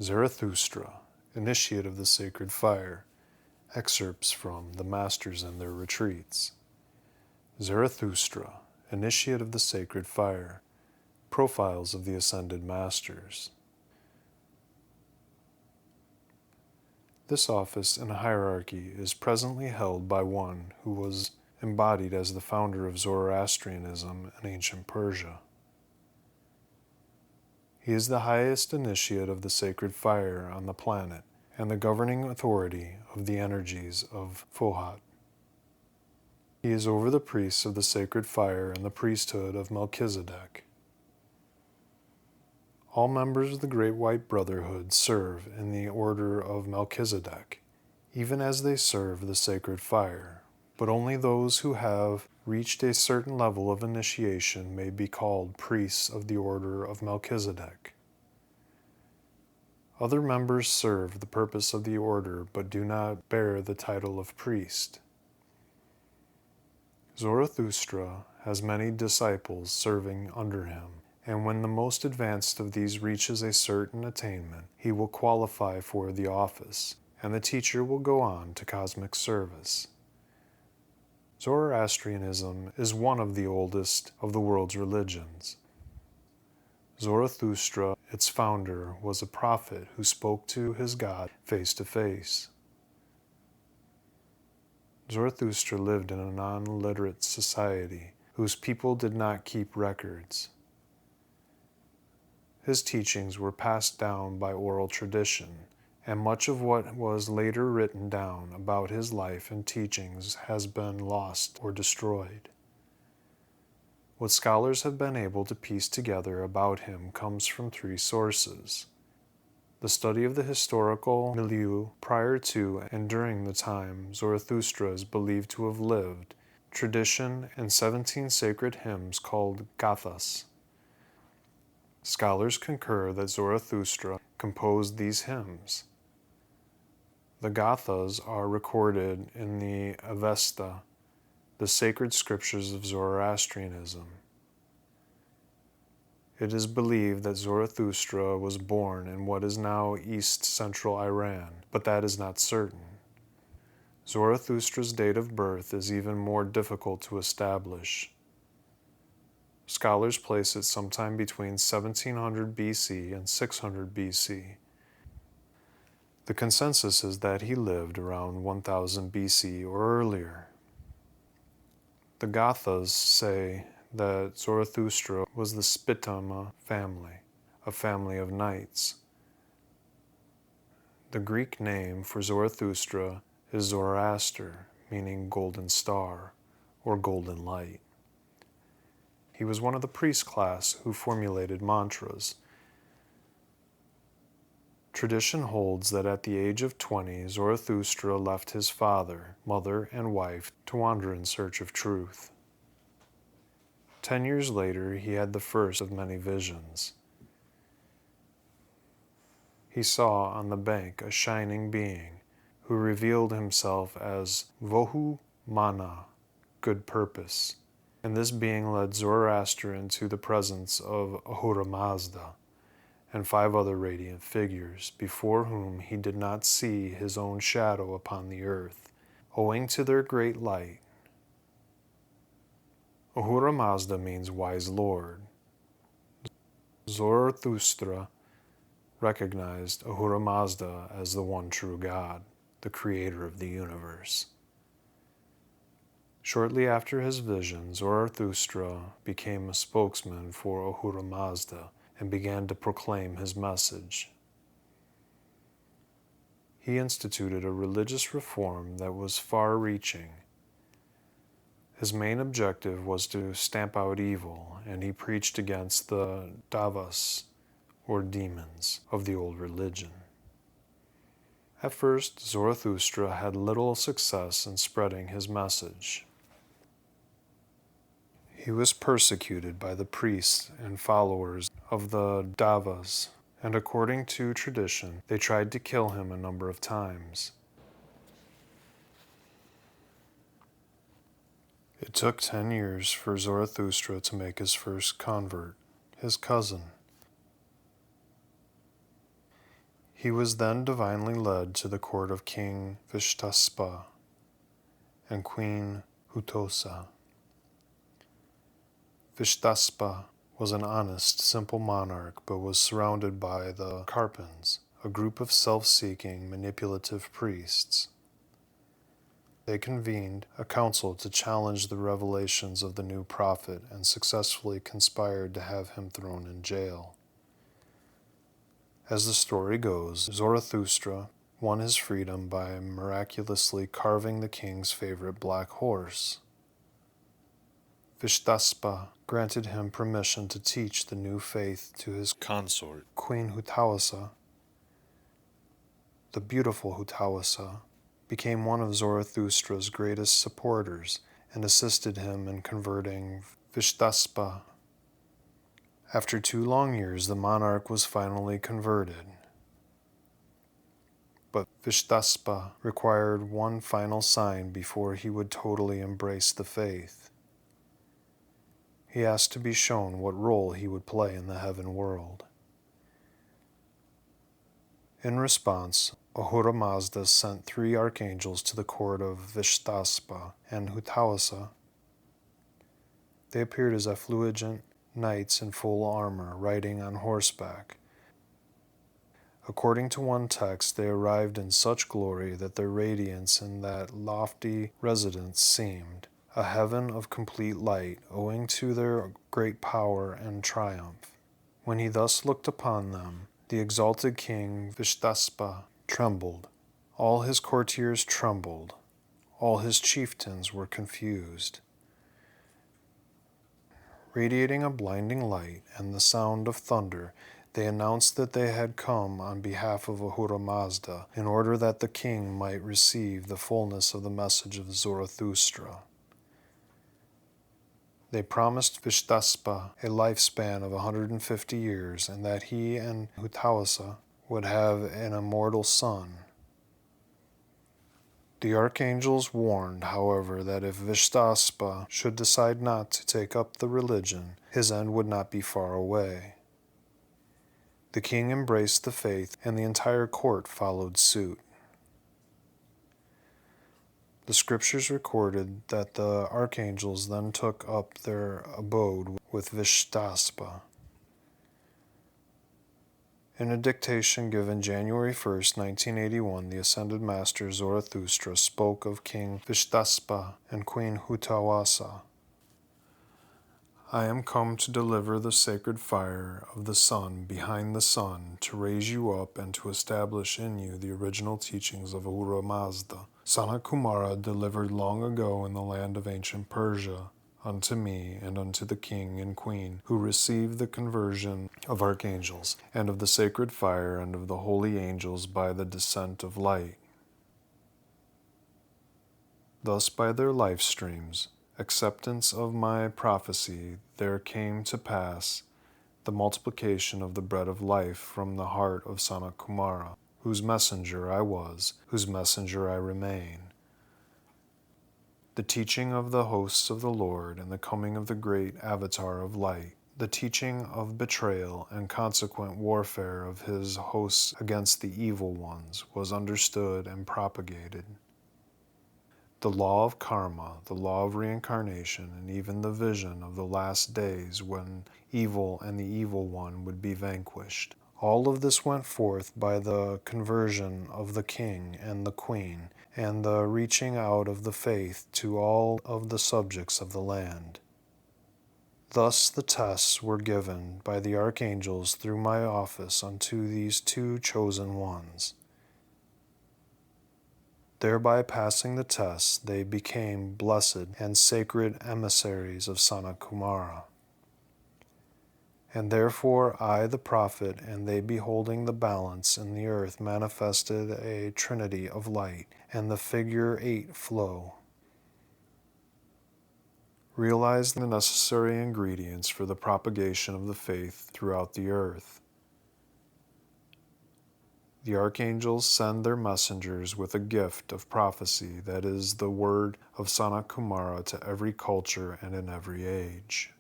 Zarathustra, initiate of the sacred fire. Excerpts from The Masters and Their Retreats. Zarathustra, initiate of the sacred fire. Profiles of the Ascended Masters. This office in a hierarchy is presently held by one who was embodied as the founder of Zoroastrianism in ancient Persia. He is the highest initiate of the sacred fire on the planet and the governing authority of the energies of Fohat. He is over the priests of the sacred fire and the priesthood of Melchizedek. All members of the Great White Brotherhood serve in the order of Melchizedek, even as they serve the sacred fire, but only those who have reached a certain level of initiation may be called priests of the order of Melchizedek. Other members serve the purpose of the order but do not bear the title of priest. Zarathustra has many disciples serving under him, and when the most advanced of these reaches a certain attainment, he will qualify for the office, and the teacher will go on to cosmic service. Zoroastrianism is one of the oldest of the world's religions. Zarathustra, its founder, was a prophet who spoke to his God face to face. Zarathustra lived in a non-literate society whose people did not keep records. His teachings were passed down by oral tradition, and much of what was later written down about his life and teachings has been lost or destroyed. What scholars have been able to piece together about him comes from three sources: the study of the historical milieu prior to and during the time Zarathustra is believed to have lived, tradition, and 17 sacred hymns called gathas. Scholars concur that Zarathustra composed these hymns. The gathas are recorded in the Avesta, the sacred scriptures of Zoroastrianism. It is believed that Zarathustra was born in what is now east-central Iran, but that is not certain. Zarathustra's date of birth is even more difficult to establish. Scholars place it sometime between 1700 BC and 600 BC. The consensus is that he lived around 1000 BC or earlier. The Gathas say that Zarathustra was the Spitama family, a family of knights. The Greek name for Zarathustra is Zoroaster, meaning golden star or golden light. He was one of the priest class who formulated mantras. Tradition holds that at the age of 20, Zarathustra left his father, mother, and wife to wander in search of truth. 10 years later, he had the first of many visions. He saw on the bank a shining being who revealed himself as Vohu Mana, good purpose, and this being led Zoroaster into the presence of Ahura Mazda and 5 other radiant figures, before whom he did not see his own shadow upon the earth, owing to their great light. Ahura Mazda means wise lord. Zarathustra recognized Ahura Mazda as the one true God, the creator of the universe. Shortly after his vision, Zarathustra became a spokesman for Ahura Mazda and began to proclaim his message. He instituted a religious reform that was far-reaching. His main objective was to stamp out evil, and he preached against the Davas, or demons, of the old religion. At first, Zarathustra had little success in spreading his message. He was persecuted by the priests and followers of the Davas, and according to tradition, they tried to kill him a number of times. It took 10 years for Zarathustra to make his first convert, his cousin. He was then divinely led to the court of King Vishtaspa and Queen Hutosa. Vishtaspa was an honest, simple monarch, but was surrounded by the Karpans, a group of self-seeking, manipulative priests. They convened a council to challenge the revelations of the new prophet and successfully conspired to have him thrown in jail. As the story goes, Zarathustra won his freedom by miraculously carving the king's favorite black horse. Vishtaspa granted him permission to teach the new faith to his consort, Queen Hutawasa. The beautiful Hutawasa became one of Zarathustra's greatest supporters and assisted him in converting Vishtaspa. After 2 long years, the monarch was finally converted. But Vishtaspa required one final sign before he would totally embrace the faith. He asked to be shown what role he would play in the heaven world. In response, Ahura Mazda sent 3 archangels to the court of Vishtaspa and Hutawasa. They appeared as effulgent knights in full armor, riding on horseback. According to one text, they arrived in such glory that their radiance in that lofty residence seemed a heaven of complete light, owing to their great power and triumph. When he thus looked upon them, the exalted king Vishtaspa trembled. All his courtiers trembled. All his chieftains were confused. Radiating a blinding light and the sound of thunder, they announced that they had come on behalf of Ahura Mazda in order that the king might receive the fullness of the message of Zarathustra. They promised Vishtaspa a lifespan of 150 years and that he and Hutawasa would have an immortal son. The archangels warned, however, that if Vishtaspa should decide not to take up the religion, his end would not be far away. The king embraced the faith, and the entire court followed suit. The scriptures recorded that the archangels then took up their abode with Vishtaspa. In a dictation given January 1st, 1981, the Ascended Master Zarathustra spoke of King Vishtaspa and Queen Hutawasa. I am come to deliver the sacred fire of the sun behind the sun, to raise you up and to establish in you the original teachings of Ahura Mazda, Sanat Kumara, delivered long ago in the land of ancient Persia, unto me and unto the king and queen, who received the conversion of archangels, and of the sacred fire, and of the holy angels by the descent of light. Thus by their life streams, acceptance of my prophecy, there came to pass the multiplication of the bread of life from the heart of Sanat Kumara, whose messenger I was, whose messenger I remain. The teaching of the hosts of the Lord and the coming of the great avatar of light, the teaching of betrayal and consequent warfare of his hosts against the evil ones was understood and propagated. The law of karma, the law of reincarnation, and even the vision of the last days when evil and the evil one would be vanquished. All of this went forth by the conversion of the king and the queen, and the reaching out of the faith to all of the subjects of the land. Thus the tests were given by the archangels through my office unto these 2 chosen ones. Thereby passing the tests, they became blessed and sacred emissaries of Sanat Kumara. And therefore I, the prophet, and they beholding the balance in the earth, manifested a trinity of light, and the figure 8 flow. Realized the necessary ingredients for the propagation of the faith throughout the earth. The archangels send their messengers with a gift of prophecy that is the word of Sanat Kumara to every culture and in every age.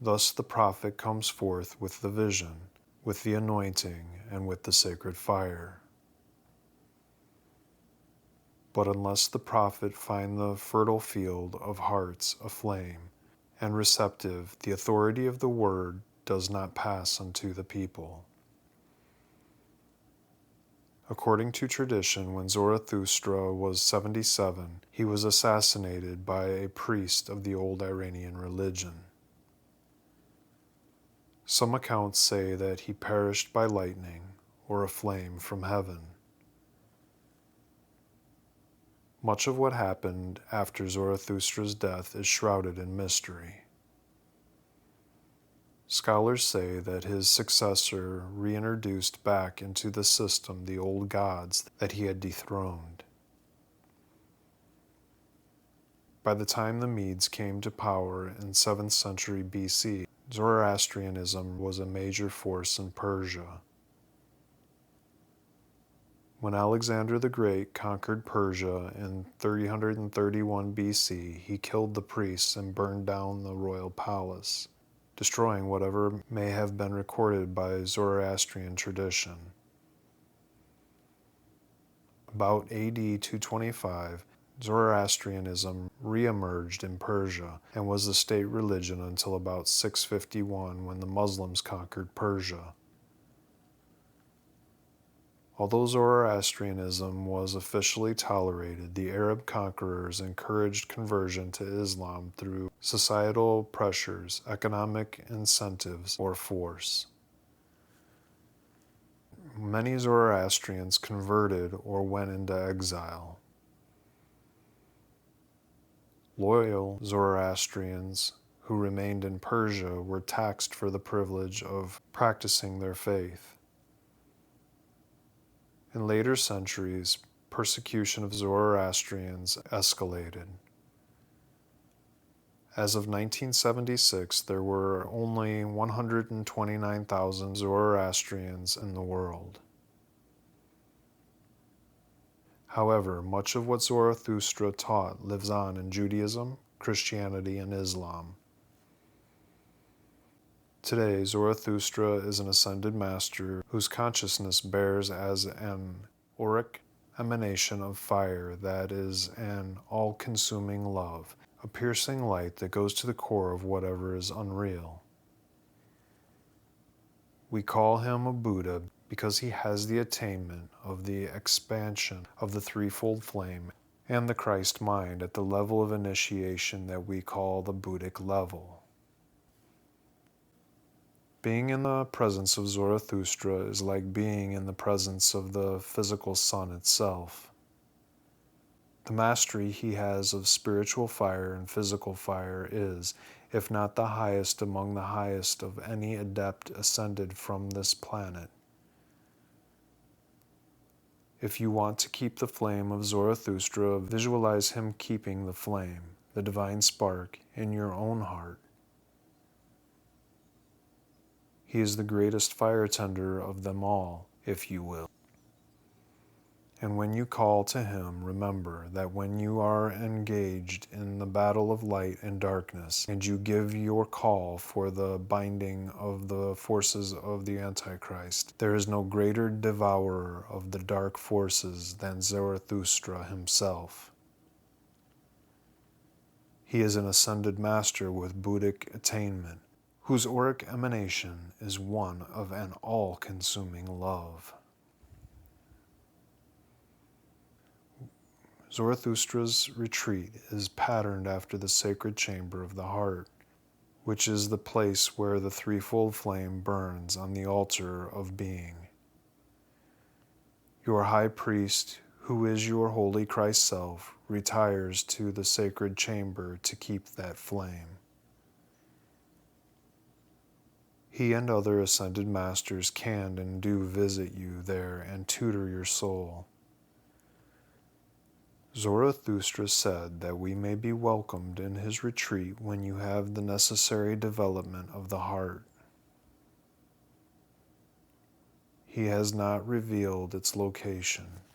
Thus the prophet comes forth with the vision, with the anointing and with the sacred fire. But unless the prophet find the fertile field of hearts aflame and receptive, the authority of the word does not pass unto the people. According to tradition, when Zarathustra was 77, he was assassinated by a priest of the old Iranian religion. Some accounts say that he perished by lightning or a flame from heaven. Much of what happened after Zarathustra's death is shrouded in mystery. Scholars say that his successor reintroduced back into the system the old gods that he had dethroned. By the time the Medes came to power in 7th century BC, Zoroastrianism was a major force in Persia. When Alexander the Great conquered Persia in 331 BC, he killed the priests and burned down the royal palace, destroying whatever may have been recorded by Zoroastrian tradition. About AD 225, Zoroastrianism re-emerged in Persia and was the state religion until about 651 when the Muslims conquered Persia. Although Zoroastrianism was officially tolerated, the Arab conquerors encouraged conversion to Islam through societal pressures, economic incentives, or force. Many Zoroastrians converted or went into exile. Loyal Zoroastrians who remained in Persia were taxed for the privilege of practicing their faith. In later centuries, persecution of Zoroastrians escalated. As of 1976, there were only 129,000 Zoroastrians in the world. However, much of what Zarathustra taught lives on in Judaism, Christianity, and Islam. Today, Zarathustra is an ascended master whose consciousness bears as an auric emanation of fire that is an all-consuming love, a piercing light that goes to the core of whatever is unreal. We call him a Buddha because he has the attainment of the expansion of the threefold flame and the Christ mind at the level of initiation that we call the Buddhic level. Being in the presence of Zarathustra is like being in the presence of the physical sun itself. The mastery he has of spiritual fire and physical fire is, if not the highest among the highest of any adept ascended from this planet. If you want to keep the flame of Zarathustra, visualize him keeping the flame, the divine spark, in your own heart. He is the greatest fire tender of them all, if you will. And when you call to him, remember that when you are engaged in the battle of light and darkness, and you give your call for the binding of the forces of the Antichrist, there is no greater devourer of the dark forces than Zarathustra himself. He is an ascended master with Buddhic attainment, whose auric emanation is one of an all-consuming love. Zarathustra's retreat is patterned after the sacred chamber of the heart, which is the place where the threefold flame burns on the altar of being. Your high priest, who is your holy Christ self, retires to the sacred chamber to keep that flame. He and other ascended masters can and do visit you there and tutor your soul. Zarathustra said that we may be welcomed in his retreat when you have the necessary development of the heart. He has not revealed its location.